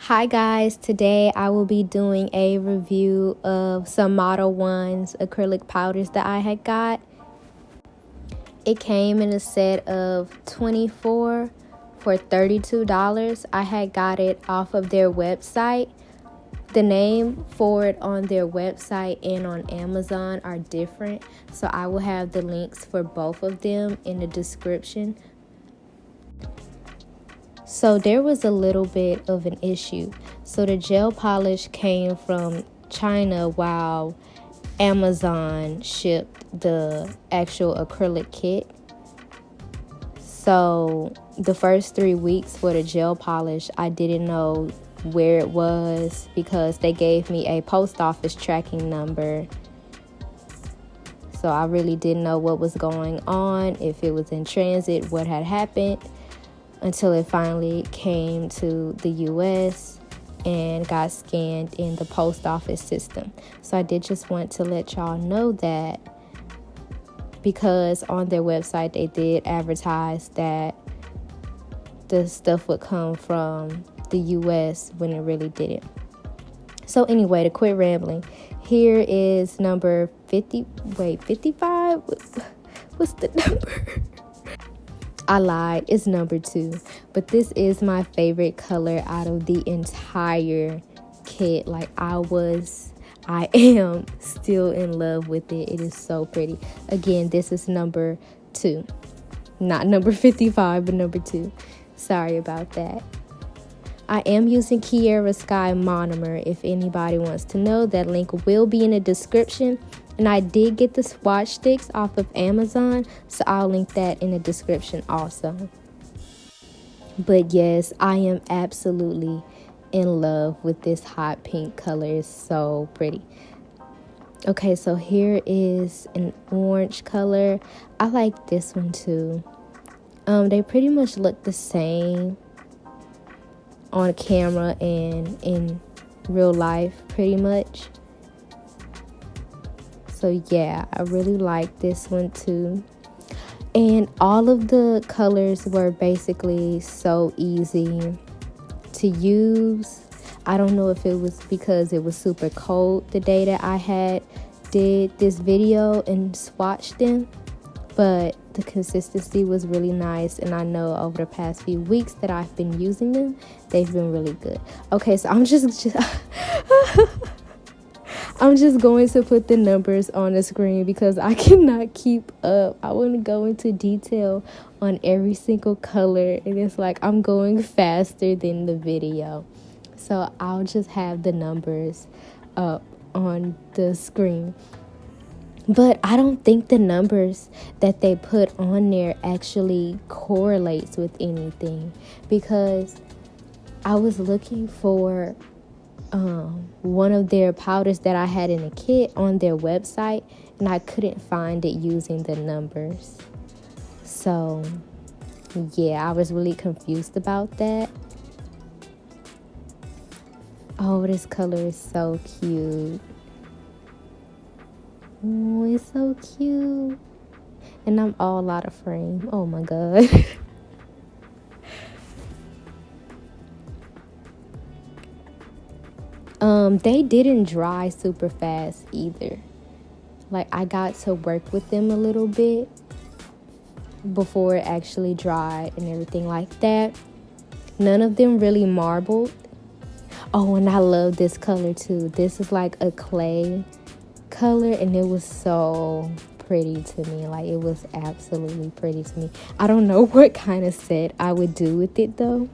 Hi guys, today I will be doing a review of some Modelones acrylic powders that I had got. It came in a set of 24 for $32. I had got it off of their website. The name for it on their website and on Amazon are different, so I will have the links for both of them in the description. So there was a little bit of an issue. So the gel polish came from China while Amazon shipped the actual acrylic kit. So the first 3 weeks for the gel polish, I didn't know where it was because they gave me a post office tracking number. So I really didn't know what was going on, if it was in transit, what had happened, until it finally came to the US and got scanned in the post office system. So I did just want to let y'all know that, because on their website they did advertise that the stuff would come from the US when it really didn't. So anyway, to quit rambling, here is number 55? What's the number? I lied, it's number 2, but this is my favorite color out of the entire kit. Like, I am still in love with it. It is so pretty. Again, this is number 2, not number 55, but number 2. Sorry about that. I am using Kiara Sky Monomer. If anybody wants to know, that link will be in the description. And I did get the swatch sticks off of Amazon, so I'll link that in the description also. But yes, I am absolutely in love with this hot pink color. It's so pretty. Okay, so here is an orange color. I like this one too. They pretty much look the same on camera and in real life, pretty much. So yeah, I really like this one too. And all of the colors were basically so easy to use. I don't know if it was because it was super cold the day that I did this video and swatched them, but the consistency was really nice, and I know over the past few weeks that I've been using them, they've been really good. Okay, so I'm just going to put the numbers on the screen because I cannot keep up. I want to go into detail on every single color, and it's like I'm going faster than the video. So I'll just have the numbers up on the screen. But I don't think the numbers that they put on there actually correlates with anything, because I was looking for one of their powders that I had in a kit on their website, and I couldn't find it using the numbers. So yeah, I was really confused about that. Oh, this color is so cute. Oh, it's so cute. And I'm all out of frame. Oh my god. They didn't dry super fast either. Like, I got to work with them a little bit before it actually dried and everything like that. None of them really marbled. Oh, and I love this color too. This is like a clay color, and it was so pretty to me. Like, it was absolutely pretty to me. I don't know what kind of set I would do with it though,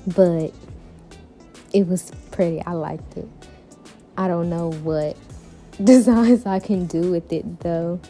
but it was pretty. I liked it. I don't know what designs I can do with it though.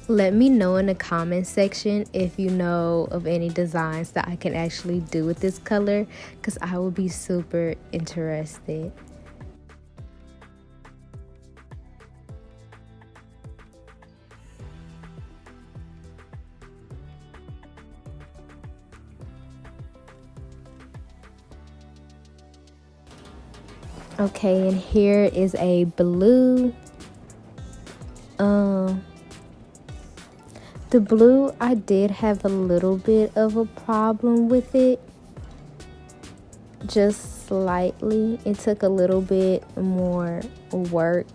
Let me know in the comment section if you know of any designs that I can actually do with this color, because I will be super interested. Okay, and here is a blue. The blue, I did have a little bit of a problem with it just slightly. It took a little bit more work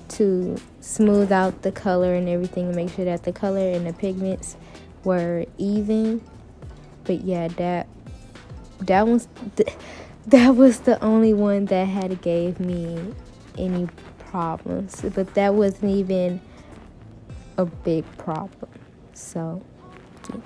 to smooth out the color and everything, and make sure that the color and the pigments were even. But yeah, that was the only one that had gave me any problems, but that wasn't even a big problem. So yeah.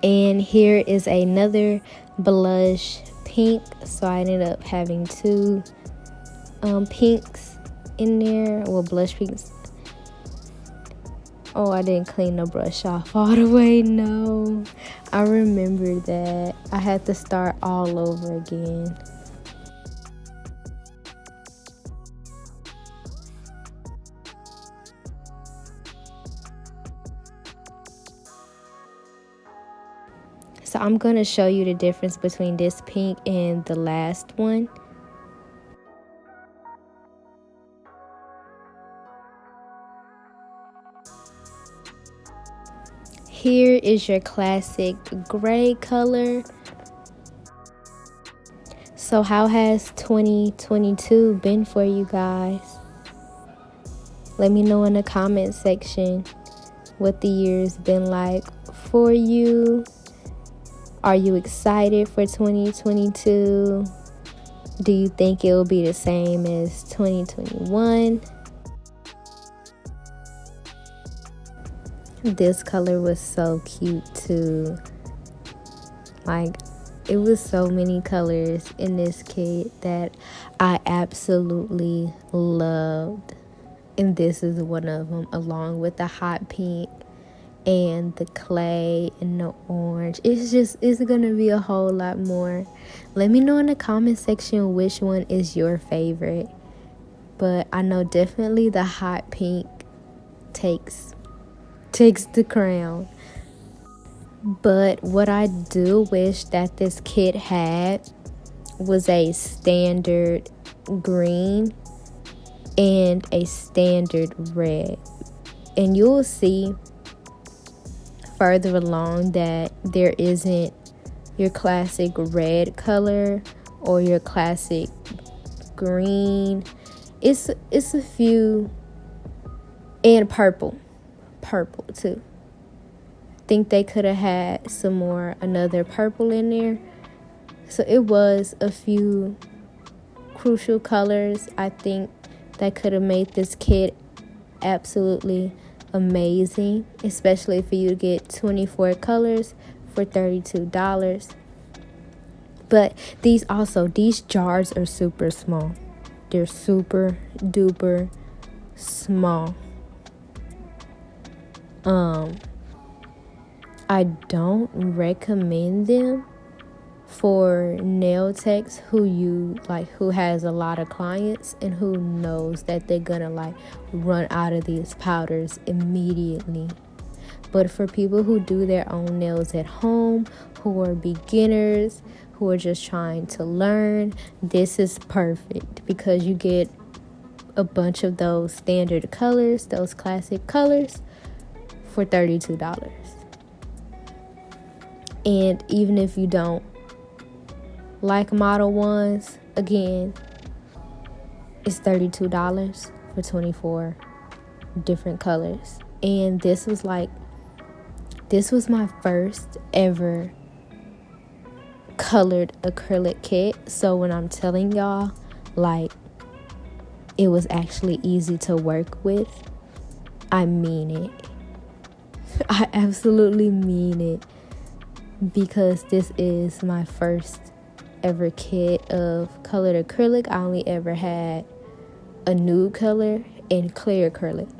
And here is another blush pink. So I ended up having two pinks in there. Well, blush pinks. Oh, I didn't clean the brush off all the way. No, I remember that. I had to start all over again. So I'm going to show you the difference between this pink and the last one. Here is your classic gray color. So how has 2022 been for you guys? Let me know in the comment section what the year's been like for you. Are you excited for 2022? Do you think it will be the same as 2021? This color was so cute too. Like, it was so many colors in this kit that I absolutely loved. And this is one of them, along with the hot pink and the clay and the orange. It's gonna be a whole lot more. Let me know in the comment section which one is your favorite. But I know definitely the hot pink takes the crown. But what I do wish that this kit had was a standard green and a standard red. And you'll see further along that there isn't your classic red color or your classic green. It's a few, and purple too. Think they could have had another purple in there. So it was a few crucial colors, I think, that could have made this kit absolutely amazing, especially for you to get 24 colors for $32. But these jars are super small. They're super duper small. I don't recommend them for nail techs who has a lot of clients and who knows that they're gonna run out of these powders immediately. But for people who do their own nails at home, who are beginners, who are just trying to learn, this is perfect because you get a bunch of those standard colors, those classic colors, for $32. And even if you don't like Model 1s, again, it's $32 for 24 different colors. And this was my first ever colored acrylic kit. So when I'm telling y'all, it was actually easy to work with, I mean it. I absolutely mean it. Because this is my first ever kit of colored acrylic. I only ever had a nude color and clear acrylic.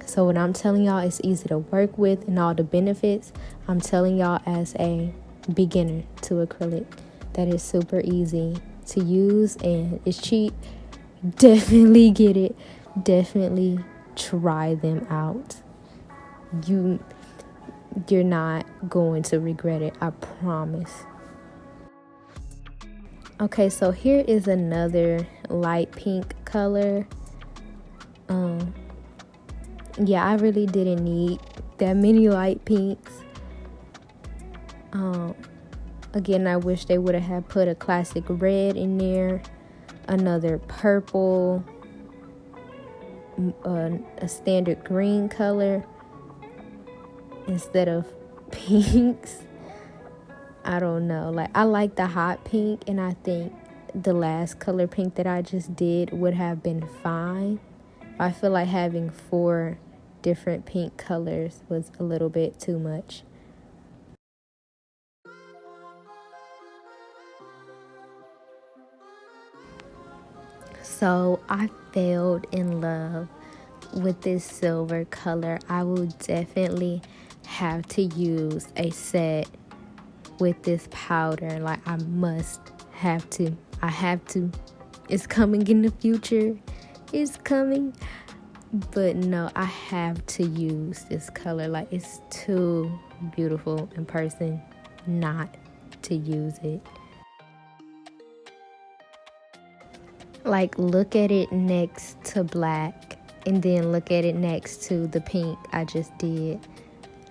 So when I'm telling y'all it's easy to work with and all the benefits, I'm telling y'all as a beginner to acrylic that is super easy to use and it's cheap. Definitely get it. Definitely try them out. you're not going to regret it, I promise. Okay, so here is another light pink color. Yeah, I really didn't need that many light pinks. Again, I wish they would have put a classic red in there, another purple, a standard green color instead of pinks. I don't know. Like, I like the hot pink, and I think the last color pink that I just did would have been fine. I feel like having 4 different pink colors was a little bit too much. So I fell in love with this silver color. I will definitely have to use a set with this powder. Like, I have to. It's coming in the future. It's coming. But no, I have to use this color. Like, it's too beautiful in person not to use it. Like, look at it next to black, and then look at it next to the pink I just did.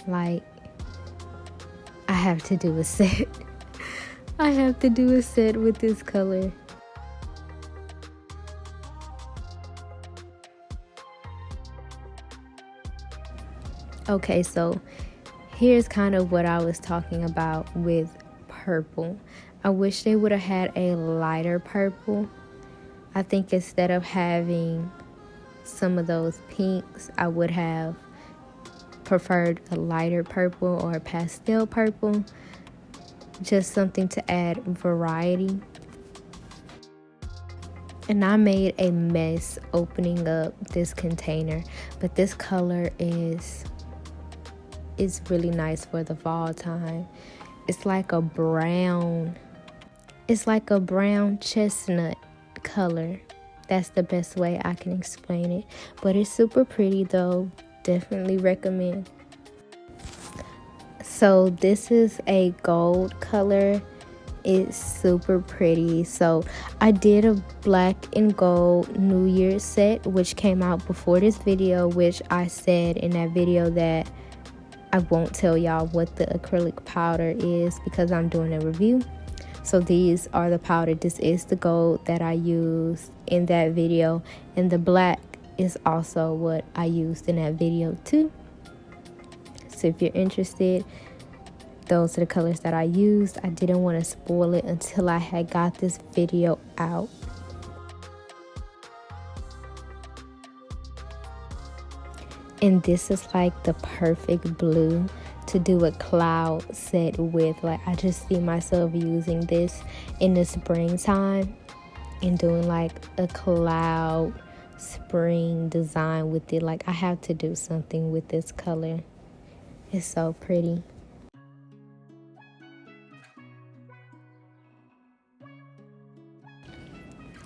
Like, I have to do a set. I have to do a set with this color. Okay, so here's kind of what I was talking about with purple. I wish they would have had a lighter purple. I think instead of having some of those pinks, I would have preferred a lighter purple or a pastel purple. Just something to add variety. And I made a mess opening up this container, but this color is really nice for the fall time. It's like a brown chestnut color. That's the best way I can explain it, but it's super pretty though. Definitely recommend. So this is a gold color. It's super pretty. So I did a black and gold New Year's set, which came out before this video, which I said in that video that I won't tell y'all what the acrylic powder is because I'm doing a review. So these are the powder. This is the gold that I used in that video, and the black is also what I used in that video too. So if you're interested, those are the colors that I used. I didn't want to spoil it until I had got this video out. And this is like the perfect blue to do a cloud set with. Like, I just see myself using this in the springtime and doing like a cloud spring design with it. Like, I have to do something with this color. It's so pretty.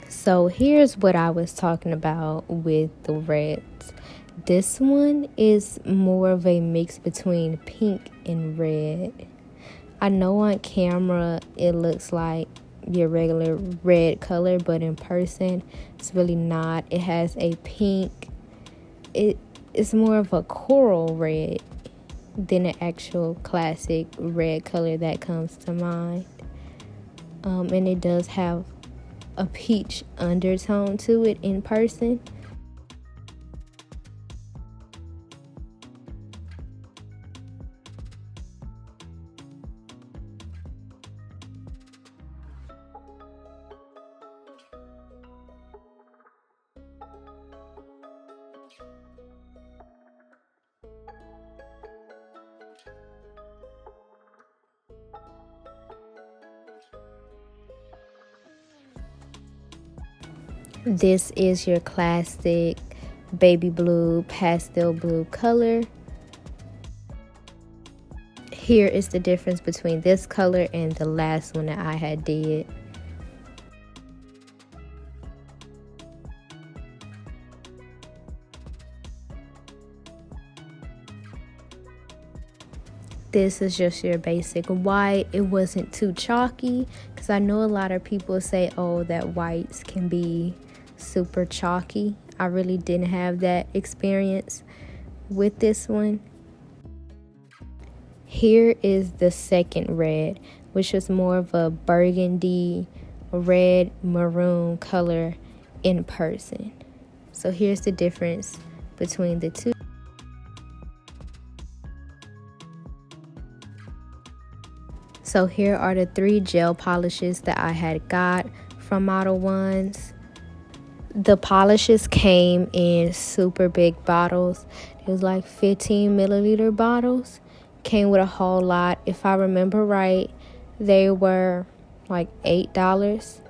So here's what I was talking about with the reds. This one is more of a mix between pink and red. I know on camera it looks like your regular red color, but in person it's really not. It has a pink. It's more of a coral red than an actual classic red color that comes to mind. And it does have a peach undertone to it in person. This is your classic baby blue, pastel blue color. Here is the difference between this color and the last one that I had did. This is just your basic white. It wasn't too chalky, because I know a lot of people say, oh, that whites can be super chalky. I really didn't have that experience with this one. Here is the second red, which is more of a burgundy, red, maroon color in person. So here's the difference between the two. So here are the 3 gel polishes that I had got from Modelones. The polishes came in super big bottles. It was like 15 milliliter bottles. Came with a whole lot. If I remember right, they were like $8.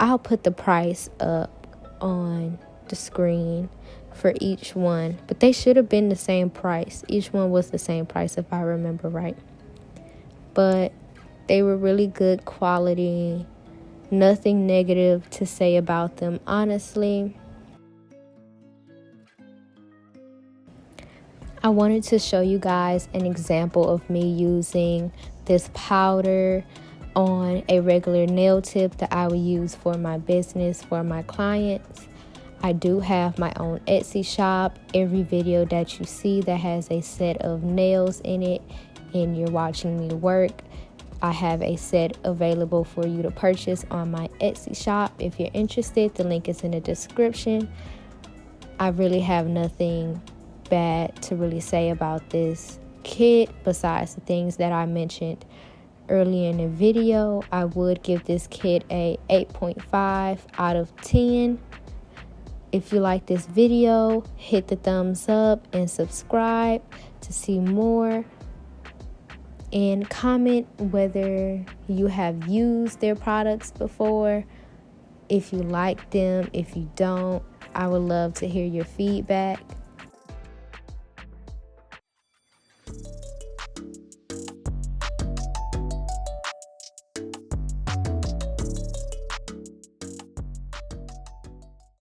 I'll put the price up on the screen for each one, but they should have been the same price. Each one was the same price if I remember right. But they were really good quality. Nothing negative to say about them, honestly. I wanted to show you guys an example of me using this powder on a regular nail tip that I would use for my business, for my clients. I do have my own Etsy shop. Every video that you see that has a set of nails in it and you're watching me work, I have a set available for you to purchase on my Etsy shop. If you're interested, the link is in the description. I really have nothing bad to really say about this kit besides the things that I mentioned earlier in the video. I would give this kit a 8.5 out of 10. If you like this video, hit the thumbs up and subscribe to see more. And comment whether you have used their products before, if you like them, if you don't. I would love to hear your feedback.